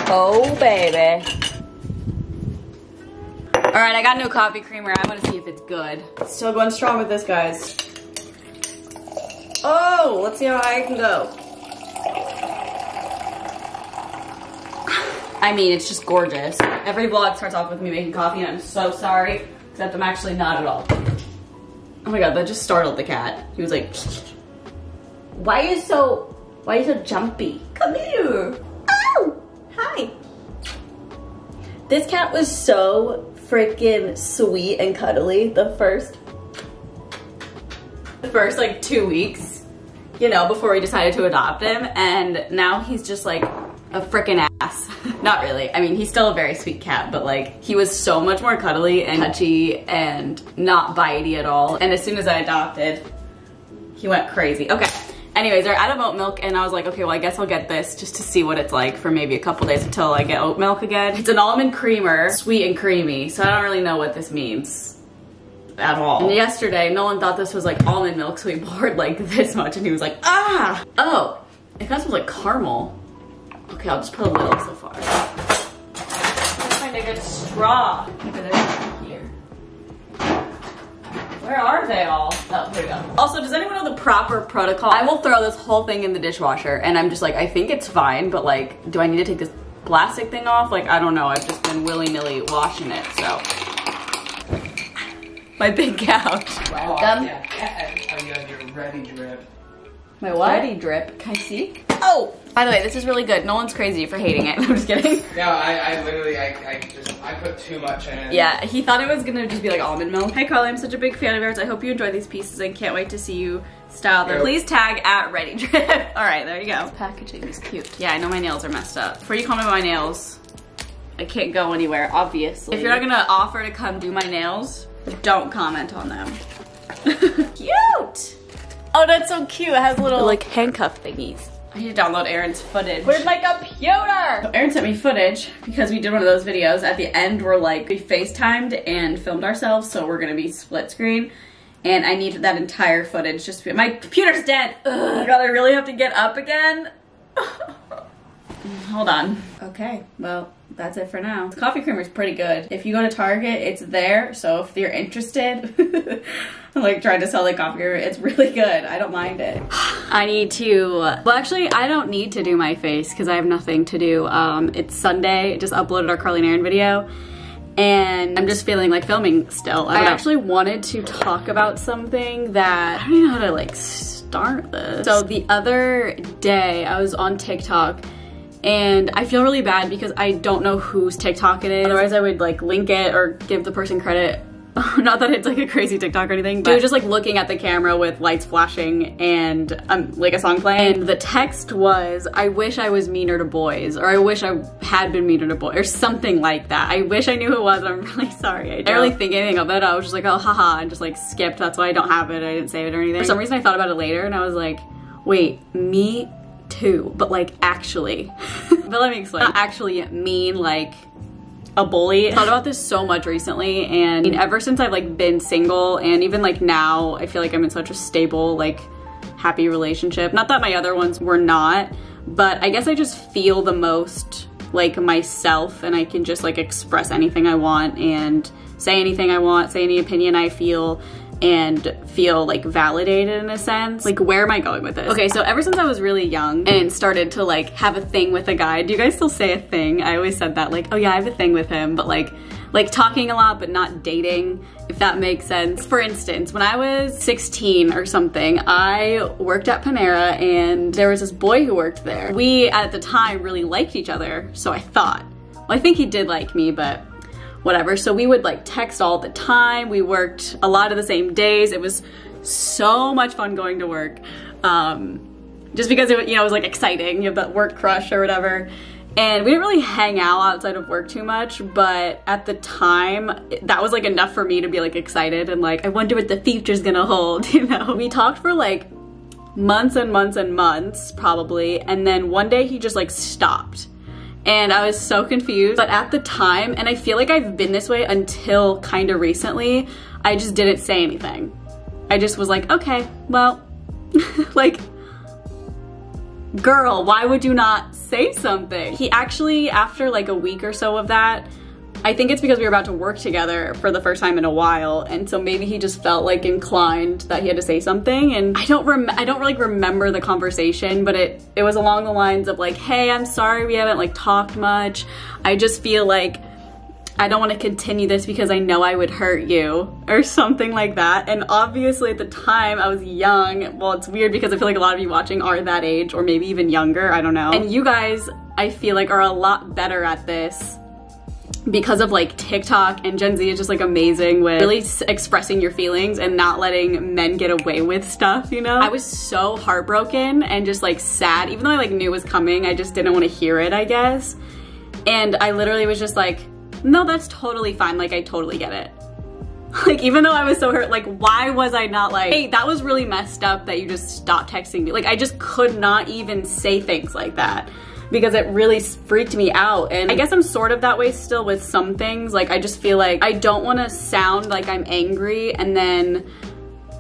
Oh, baby. All right, I got no coffee creamer. I want to see if it's good. Still going strong with this, guys. Oh, let's see how high I can go. I mean, it's just gorgeous. Every vlog starts off with me making coffee, and I'm so sorry, except I'm actually not at all. Oh my god, that just startled the cat. He was like, why are you so jumpy? Come here. Oh, hi. This cat was so freaking sweet and cuddly the first like 2 weeks, you know, before we decided to adopt him, and now he's just like a freaking ass. Not really. I mean, he's still a very sweet cat, but like he was so much more cuddly and touchy and not bitey at all. And as soon as I adopted, he went crazy. Okay. Anyways, they're out of oat milk, and I was like, okay, well, I guess I'll get this just to see what it's like for maybe a couple days until I get oat milk again. It's an almond creamer, sweet and creamy, so I don't really know what this means at all. And yesterday, Nolan thought this was like almond milk, so he poured like this much, and he was like, ah! Oh, it kind of smells like caramel. Okay, I'll just put a little so far. Let's find a good straw. Maybe they're here. Where are they all? Oh, here we go. Also, does anyone know the proper protocol? I will throw this whole thing in the dishwasher, and I'm just like, I think it's fine, but like, do I need to take this plastic thing off? Like, I don't know. I've just been willy-nilly washing it, so. My big couch. Welcome. Yeah. Oh, you have your ready drip. My what? Ready drip. Can I see? Oh! By the way, this is really good. Nolan's crazy for hating it. I'm just kidding. No, I literally, I put too much in it. Yeah, he thought it was gonna just be like almond milk. Hey Carly, I'm such a big fan of yours. I hope you enjoy these pieces and can't wait to see you style them. Please tag at Ready Drip. All right, there you go. This packaging is cute. Yeah, I know my nails are messed up. Before you comment on my nails, I can't go anywhere, obviously. If you're not gonna offer to come do my nails, don't comment on them. Cute! Oh, that's so cute. It has little like handcuff thingies. I need to download Aaron's footage. Where's my computer? So Aaron sent me footage because we did one of those videos. At the end, we're like, we FaceTimed and filmed ourselves, so we're gonna be split screen. And I need that entire footage just to be, my computer's dead. Ugh, oh my god, I really have to get up again. Hold on. Okay, well, that's it for now. The coffee creamer is pretty good. If you go to Target, it's there. So if you're interested, I'm like trying to sell the coffee creamer, it's really good. I don't mind it. I need to, well actually I don't need to do my face because I have nothing to do. It's Sunday, I just uploaded our Carly and Aaron video. And I'm just feeling like filming still. I actually wanted to talk about something that, I don't even know how to like start this. So the other day I was on TikTok and I feel really bad because I don't know whose TikTok it is. Otherwise I would like link it or give the person credit. Not that it's like a crazy TikTok or anything, but it was just like looking at the camera with lights flashing and like a song playing. And the text was, I wish I was meaner to boys, or I wish I had been meaner to boys, or something like that. I wish I knew who it was, I'm really sorry. I didn't really think anything of it. I was just like, oh haha, and just like skipped. That's why I don't have it. I didn't save it or anything. For some reason I thought about it later and I was like, wait, me too, but like actually. But let me explain. Not actually mean like a bully. I thought about this so much recently, and I mean, ever since I've like been single, and even like now I feel like I'm in such a stable, like happy relationship. Not that my other ones were not, but I guess I just feel the most like myself, and I can just like express anything I want and say anything I want, say any opinion I feel, and feel like validated in a sense. Like, where am I going with this? Okay, so ever since I was really young and started to like have a thing with a guy, do you guys still say a thing? I always said that, like, oh yeah, I have a thing with him, but like talking a lot but not dating, if that makes sense. For instance, when I was 16 or something, I worked at Panera and there was this boy who worked there. We, at the time, really liked each other, so I thought. Well, I think he did like me, but whatever. So we would like text all the time. We worked a lot of the same days. It was so much fun going to work. Just because it, you know, it was like exciting. You have that work crush or whatever. And we didn't really hang out outside of work too much, but at the time, that was like enough for me to be like excited and like, I wonder what the future's gonna hold, you know? We talked for like months and months and months, probably, and then one day he just like stopped. And I was so confused, but at the time, and I feel like I've been this way until kind of recently, I just didn't say anything. I just was like, okay, well, like, girl, why would you not say something? He actually, after like a week or so of that, I think it's because we were about to work together for the first time in a while, and so maybe he just felt like inclined that he had to say something. And I don't really remember the conversation, but it was along the lines of like, hey, I'm sorry we haven't like talked much. I just feel like I don't want to continue this because I know I would hurt you, or something like that. And obviously at the time I was young. Well, it's weird because I feel like a lot of you watching are that age, or maybe even younger, I don't know. And you guys, I feel like, are a lot better at this because of like TikTok, and Gen Z is just like amazing with really expressing your feelings and not letting men get away with stuff, you know? I was so heartbroken and just like sad, even though I like knew it was coming, I just didn't want to hear it, I guess. And I literally was just like, no, that's totally fine, like I totally get it. Like, even though I was so hurt, like, why was I not like, hey, that was really messed up that you just stopped texting me? Like, I just could not even say things like that, because it really freaked me out. And I guess I'm sort of that way still with some things. Like, I just feel like I don't want to sound like I'm angry and then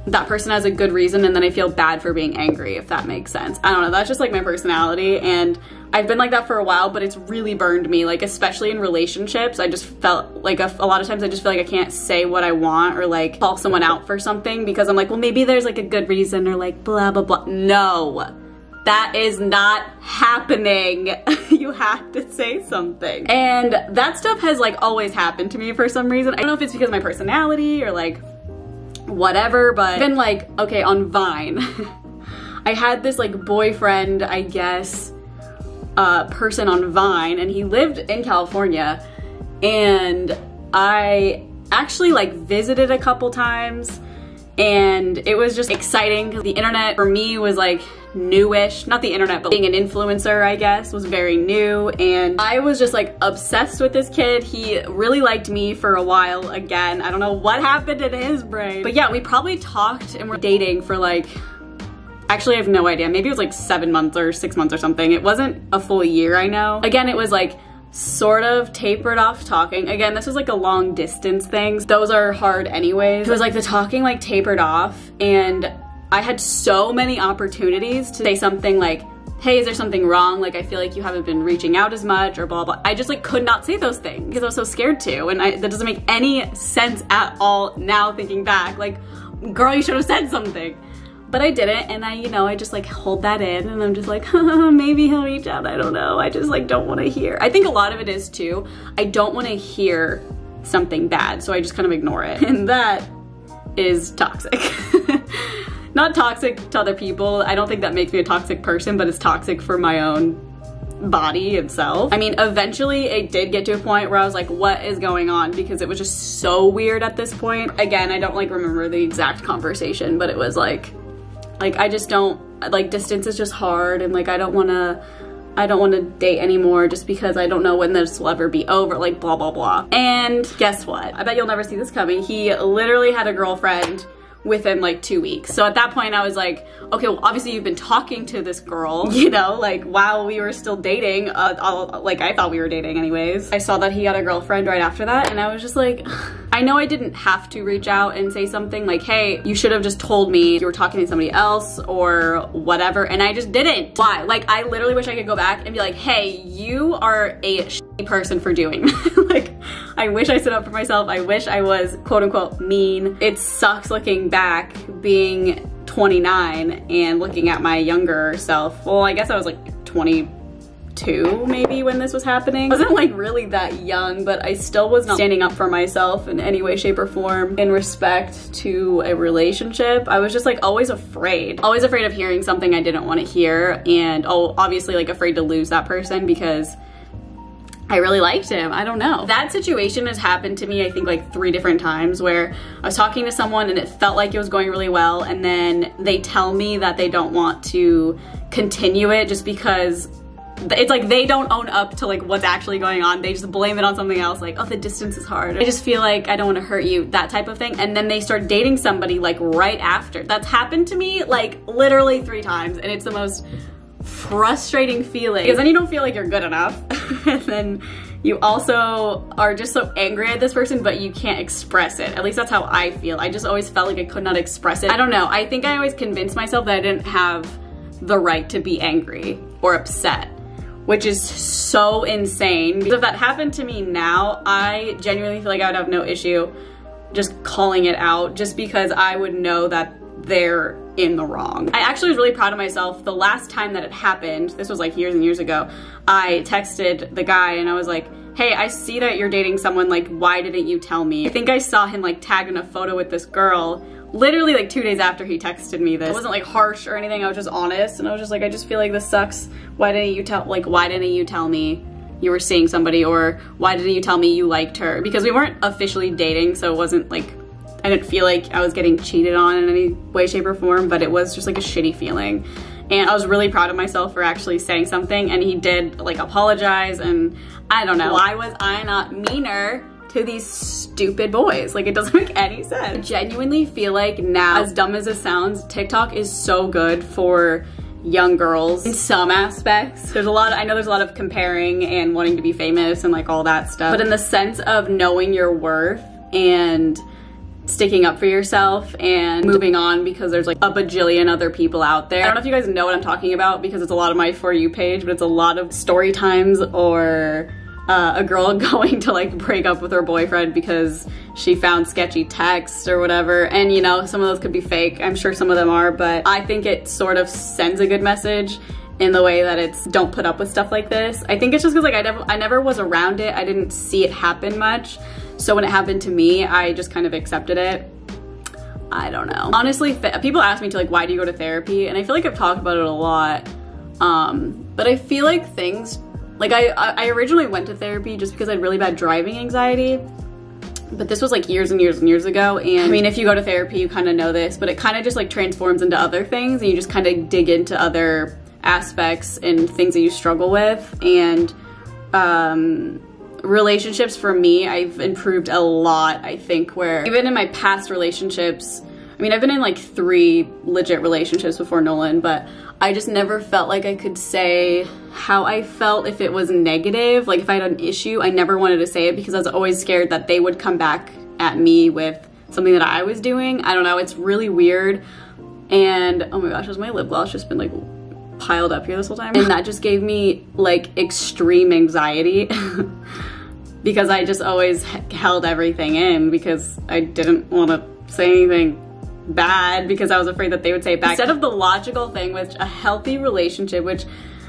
that person has a good reason and then I feel bad for being angry, if that makes sense. I don't know, that's just like my personality, and I've been like that for a while, but it's really burned me, like especially in relationships. I just felt like a lot of times I just feel like I can't say what I want or like call someone out for something because I'm like, well, maybe there's like a good reason or like blah, blah, blah. No. That is not happening. You have to say something. And that stuff has like always happened to me for some reason. I don't know if it's because of my personality or like whatever, but even like, okay, on Vine, I had this like boyfriend, I guess, person on Vine, and he lived in California, and I actually like visited a couple times, and it was just exciting because the internet for me was like newish. Not the internet, but being an influencer, I guess, was very new, and I was just like obsessed with this kid. He really liked me for a while. Again, I don't know what happened in his brain, but yeah, we probably talked and were dating for like, actually I have no idea, maybe it was like 7 months or 6 months or something. It wasn't a full year, I know. Again, it was like sort of tapered off talking. Again, this was like a long distance thing. Those are hard anyways. It was like the talking like tapered off, and I had so many opportunities to say something like, hey, is there something wrong? Like, I feel like you haven't been reaching out as much, or blah, blah. I just like could not say those things because I was so scared to, and that doesn't make any sense at all now thinking back. Like, girl, you should have said something. But I didn't, and I just like hold that in, and I'm just like, maybe he'll reach out, I don't know. I just like don't want to hear. I think a lot of it is too, I don't want to hear something bad, so I just kind of ignore it. And that is toxic. Not toxic to other people. I don't think that makes me a toxic person, but it's toxic for my own body itself. I mean, eventually it did get to a point where I was like, what is going on? Because it was just so weird at this point. Again, I don't like remember the exact conversation, but it was like I just don't, like, distance is just hard, and like I don't want to date anymore just because I don't know when this will ever be over, like blah blah blah. And guess what? I bet you'll never see this coming. He literally had a girlfriend within like 2 weeks. So at that point I was like, okay, well obviously you've been talking to this girl, you know, like while we were still dating, like I thought we were dating anyways. I saw that he had a girlfriend right after that, and I was just like, I know I didn't have to reach out and say something like, hey, you should have just told me you were talking to somebody else or whatever, and I just didn't. Why? Like, I literally wish I could go back and be like, hey, you are a shitty person for doing that. Like, I wish I stood up for myself. I wish I was quote unquote mean. It sucks looking back being 29 and looking at my younger self. Well, I guess I was like 22 maybe when this was happening. I wasn't like really that young, but I still was not standing up for myself in any way, shape, or form in respect to a relationship. I was just like always afraid of hearing something I didn't want to hear, and obviously like afraid to lose that person because I really liked him. I don't know. That situation has happened to me, I think like 3 different times, where I was talking to someone and it felt like it was going really well, and then they tell me that they don't want to continue it just because it's like they don't own up to like what's actually going on. They just blame it on something else, like, oh, the distance is hard. I just feel like I don't want to hurt you, that type of thing. And then they start dating somebody like right after. That's happened to me like literally 3 times, and it's the most frustrating feeling because then you don't feel like you're good enough and then you also are just so angry at this person, but you can't express it. At least that's how I feel. I just always felt like I could not express it. I don't know. I think I always convinced myself that I didn't have the right to be angry or upset, which is so insane. Because if that happened to me now, I genuinely feel like I would have no issue just calling it out, just because I would know that they're in the wrong. I actually was really proud of myself. The last time that it happened, this was like years and years ago, I texted the guy and I was like, hey, I see that you're dating someone, like, why didn't you tell me? I think I saw him like tagged in a photo with this girl, literally like 2 days after he texted me this. I wasn't like harsh or anything, I was just honest, and I was just like, I just feel like this sucks. Why didn't you tell me you were seeing somebody, or why didn't you tell me you liked her? Because we weren't officially dating, so it wasn't like, I didn't feel like I was getting cheated on in any way, shape, or form, but it was just like a shitty feeling. And I was really proud of myself for actually saying something, and he did like apologize, and I don't know. Why was I not meaner to these stupid boys? Like, it doesn't make any sense. I genuinely feel like now, as dumb as it sounds, TikTok is so good for young girls in some aspects. There's a lot, I know there's a lot of comparing and wanting to be famous and like all that stuff, but in the sense of knowing your worth and sticking up for yourself and moving on, because there's like a bajillion other people out there. I don't know if you guys know what I'm talking about, because it's a lot of my For You page, but it's a lot of story times or a girl going to like break up with her boyfriend because she found sketchy texts or whatever. And you know, some of those could be fake. I'm sure some of them are, but I think it sort of sends a good message in the way that it's, don't put up with stuff like this. I think it's just because like I never was around it. I didn't see it happen much. So when it happened to me, I just kind of accepted it. I don't know. Honestly, people ask me to like, why do you go to therapy? And I feel like I've talked about it a lot. But I feel like things, like I originally went to therapy just because I had really bad driving anxiety. But this was like years and years and years ago. And I mean, if you go to therapy, you kind of know this, but it kind of just like transforms into other things, and you just kind of dig into other aspects and things that you struggle with. And relationships for me, I've improved a lot, I think, where even in my past relationships, I mean, I've been in like 3 legit relationships before Nolan, but I just never felt like I could say how I felt if it was negative. Like if I had an issue, I never wanted to say it because I was always scared that they would come back at me with something that I was doing. I don't know, it's really weird. And oh my gosh, has my lip gloss just been like piled up here this whole time? And that just gave me like extreme anxiety because I just always held everything in because I didn't want to say anything bad because I was afraid that they would say it back. Instead of the logical thing, which a healthy relationship, which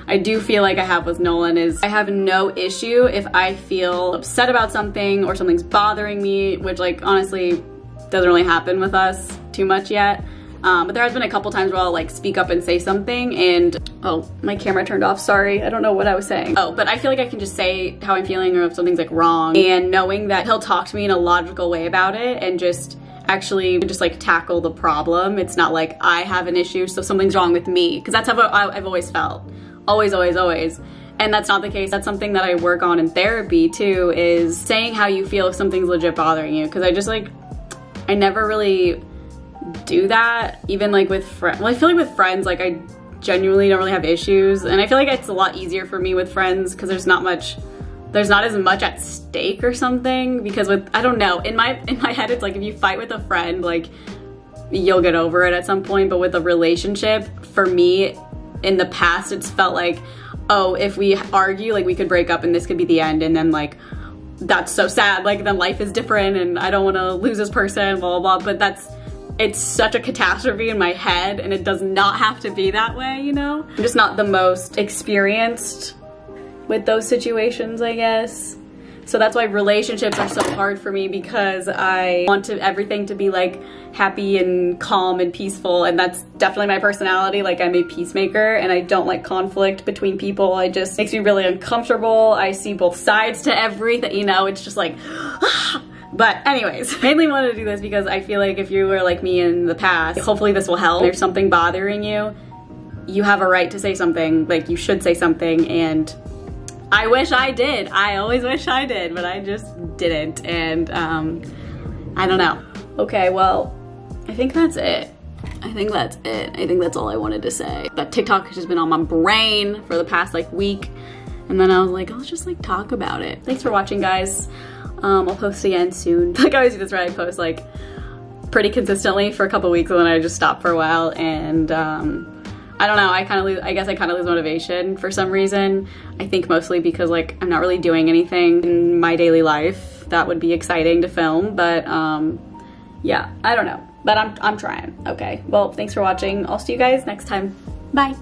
I do feel like I have with Nolan, is I have no issue if I feel upset about something or something's bothering me, which like honestly doesn't really happen with us too much yet. But there has been a couple times where I'll like speak up and say something and, oh, my camera turned off, sorry. I don't know what I was saying. Oh, but I feel like I can just say how I'm feeling or if something's like wrong, and knowing that he'll talk to me in a logical way about it and just actually just like tackle the problem. It's not like I have an issue, so something's wrong with me, because that's how I've always felt. Always, always, always. And that's not the case. That's something that I work on in therapy too, is saying how you feel if something's legit bothering you. Because I just like, I never really do that, even like with friends. Well, I feel like with friends, like I genuinely don't really have issues, and I feel like it's a lot easier for me with friends because there's not as much at stake or something. Because with, I don't know, in my head it's like if you fight with a friend, like you'll get over it at some point. But with a relationship, for me in the past, it's felt like, oh, if we argue, like we could break up and this could be the end, and then like that's so sad, like then life is different and I don't want to lose this person, blah blah blah. But it's such a catastrophe in my head, and it does not have to be that way, you know? I'm just not the most experienced with those situations, I guess. So that's why relationships are so hard for me, because I want everything to be like happy and calm and peaceful, and that's definitely my personality. Like I'm a peacemaker and I don't like conflict between people. It just makes me really uncomfortable. I see both sides to everything, you know? It's just like, but anyways, mainly wanted to do this because I feel like if you were like me in the past, hopefully this will help. If there's something bothering you, you have a right to say something. Like you should say something, and I wish I did. I always wish I did, but I just didn't, and I don't know. Okay, well, I think that's it. I think that's it. I think that's all I wanted to say. That TikTok has just been on my brain for the past like week, and then I was like, let's just like talk about it. Thanks for watching, guys. I'll post again soon. Like I always do this, right? I post like pretty consistently for a couple weeks, and then I just stop for a while, and I I don't know, I guess I kind of lose motivation for some reason. I think mostly because like I'm not really doing anything in my daily life that would be exciting to film, but yeah, I don't know. But I'm trying. Okay, well, thanks for watching. I'll see you guys next time. Bye.